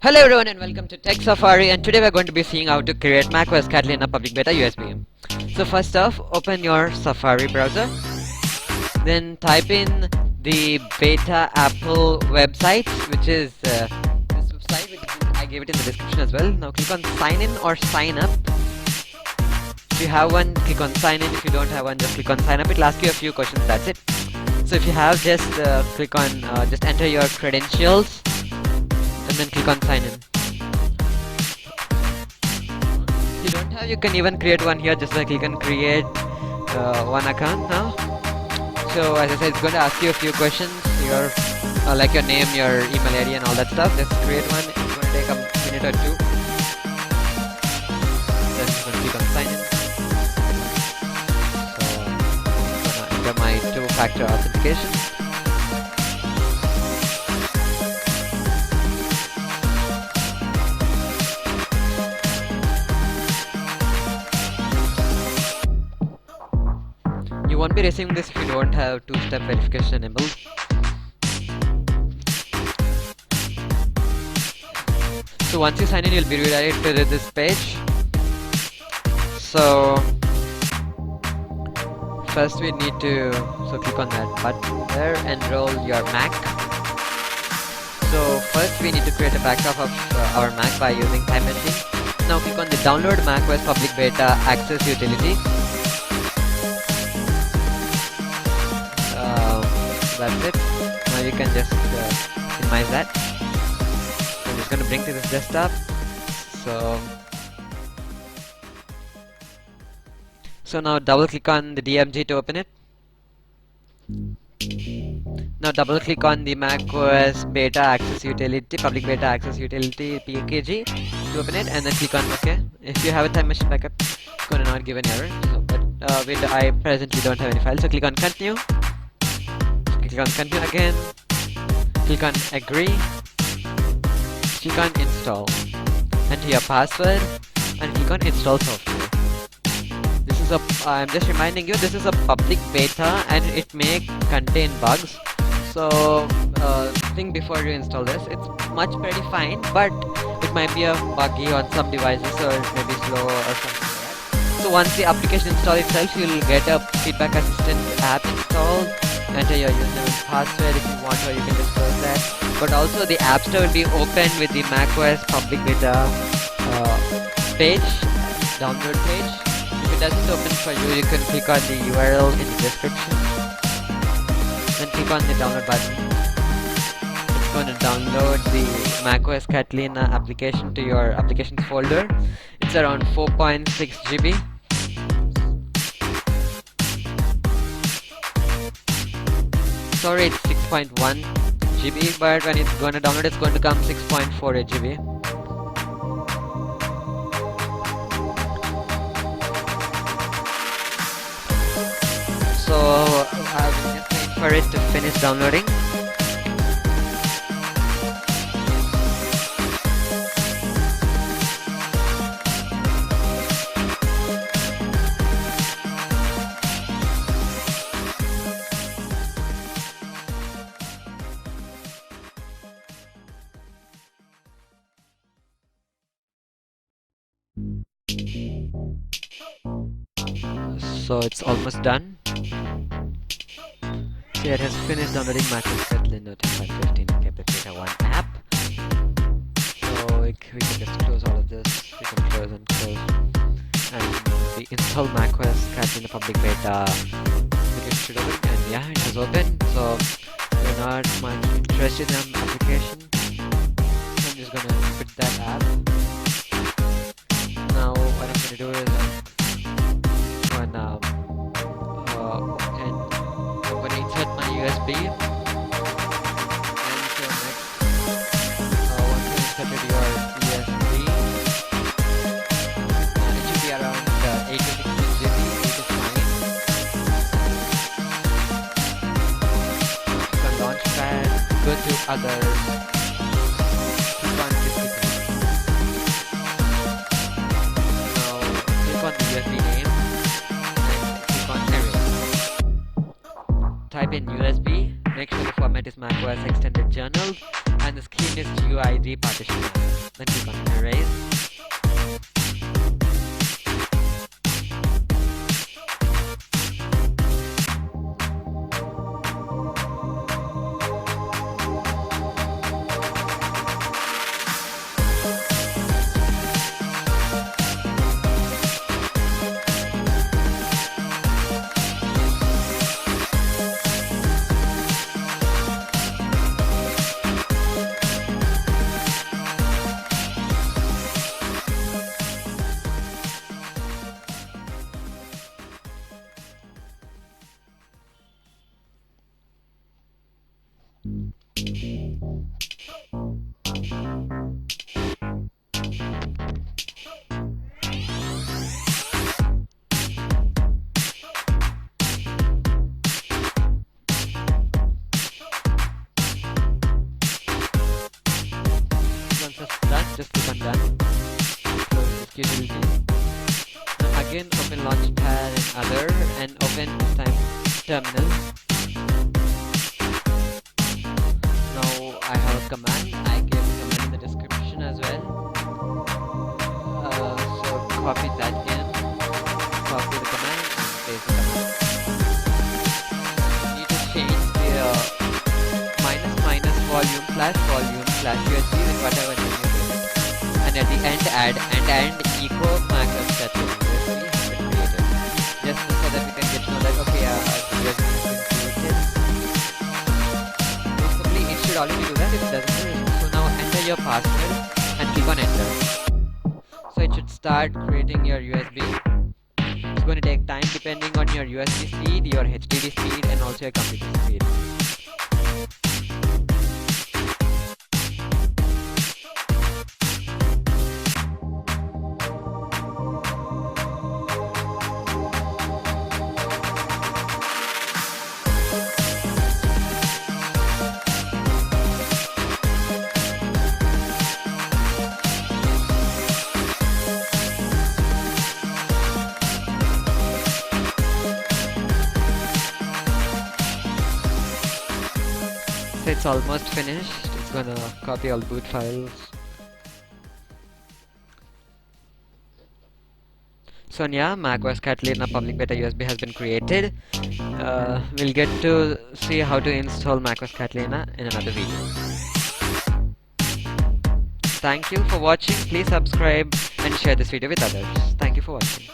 Hello everyone and welcome to Tech Safari, and today we're going to be seeing how to create macOS Catalina public beta USB. So first off, open your Safari browser, then type in the beta Apple website, which is this website, I gave it in the description as well. Now click on sign in or sign up. If you have one, click on sign in. If you don't have one, just click on sign up. It'll ask you a few questions, that's it. So if you have, just click on, just enter your credentials and then click on sign in. If you don't have, you can even create one here, just like you can create one account now. So as I said, it's going to ask you a few questions, your like your name, your email ID and all that stuff. Just create one. It's going to take a minute or two. Then I'm going to click on sign in. So I'm going to enter my two-factor authentication. You won't be receiving this if you don't have two-step verification enabled. So once you sign in, you'll be redirected to this page. So first we need to click on that button there, enroll your Mac. So first we need to create a backup of our Mac by using Time Machine. Now click on the download macOS public beta access utility. That's it. Now you can just minimize that. I'm just going to bring to this desktop. So now double click on the DMG to open it. Now double click on the macOS beta access utility, public beta access utility PKG to open it, and then click on OK. If you have a Time Machine backup, it's going to not give any error. So, but I presently don't have any files, so click on continue. Click on continue again, click on agree, click on install, enter your password and click on install software. This is I'm just reminding you, this is a public beta and it may contain bugs. So think before you install this. It's pretty fine, but it might be a buggy on some devices, or it may be slow or something like that. So once the application install itself, you'll get a feedback assistant app installed. Enter your username and password if you want, or you can just close that. But also the App Store will be open with the macOS public beta page, download page. If it doesn't open for you, you can click on the URL in the description. Then click on the download button. It's going to download the macOS Catalina application to your applications folder. It's around 4.6 GB. Sorry, it's 6.1 GB, but when it's going to download, it's going to come 6.48 GB. So I will just wait for it to finish downloading. So it's almost done. So it has finished downloading macOS Catalina 10.15 Public Beta 1 app. So we can just close all of this. We can close and close. And the install macOS Catalina public beta application should open. And yeah, it has opened. So we're not much interested in the application. I'm just gonna quit that app. Now what I'm gonna do is I'm gonna insert my USB. And so next, once you inserted your USB, it should be around 8 to 16 GB, which is fine. Click on Launchpad, go to Others, click on Distributed. Now click on the USB name and click on Erase. Type in USB, make sure the format is macOS Extended Journal, and the scheme is GUID partition. Then click on erase. Once that's done, just click on done. Close this utility. Then again open Launchpad and other, and open this time terminal. Now I have a command. I gave a command in the description as well. So copy that again. Copy the command and paste the command. You need to change the volume / USB with whatever name you give it. And at the end add and echo macros that will USB has been created. Just so that we can get to know that okay, USB has been created. Basically it should already do that, if it doesn't. So now enter your password and click on enter. So it should start creating your USB. It's going to take time depending on your USB speed, your HDD speed, and also your computer speed. So it's almost finished. It's gonna copy all boot files. So yeah, macOS Catalina public beta USB has been created. We'll get to see how to install macOS Catalina in another video. Thank you for watching. Please subscribe and share this video with others. Thank you for watching.